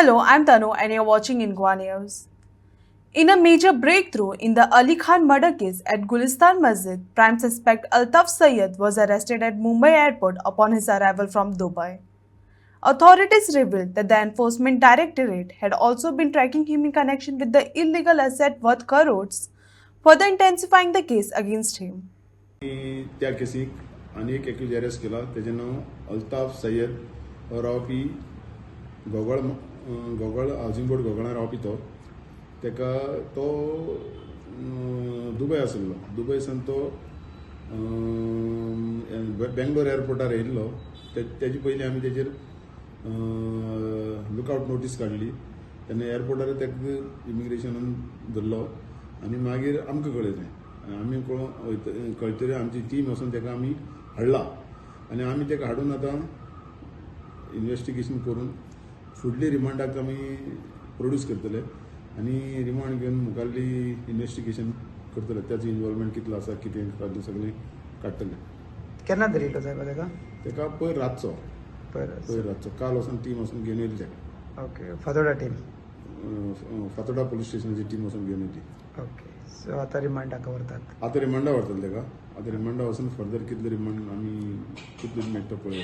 Hello, I'm Tanu and you're watching Ingwa News. In a major breakthrough in the Ali Khan murder case at Gulistan Masjid, prime suspect Altaf Sayyed was arrested at Mumbai airport upon his arrival from Dubai. Authorities revealed that the Enforcement Directorate had also been tracking him in connection with the illegal asset worth crores, further intensifying the case against him. त्या केसीक आनी एक accused arrest केला. तेजें नांव अल्ताफ सय्यद रावपी Gogol housing board गोगळां रावपी तेका तो दुबय आसलो. दुबयसान तो बेंगलोर एअरपोर्टार येयल्लो. तेजे पयलीं आमी तेजेर लुकआउट नोटीस काडली. तेन्ना एअरपोर्टार तेका इमिग्रेशनान धरलो आनी मागीर आमकां कळयलें. आमी कळटरी आमची टीम वचून तेका आमी हाडला आनी आमी तेका हाडून आतां इन्व्हेस्टिगेशन करून फुडली रिमांडाक आमी प्रोड्यूस करतले आनी रिमांड घेवन मुखाल्ली इन्व्हेस्टिगेशन करतले. त्याचो इन्वॉल्वमेंट कितलो आसा कितें सगळें काडटले. केन्ना धरिल्लो साहेब तेका पयर रातचो काल वचून टीम वचून घेवन येयली तेका. Okay Fatorda team. Fatorda police स्टेशनाची टीम वचून घेवन येयली. ओके सो आतां रिमांडाक व्हरतात. आतां रिमांडा व्हरतले तेका. आतां रिमांडा वचून फर्दर कितले रिमांड आमी कितले मेळटा पळय.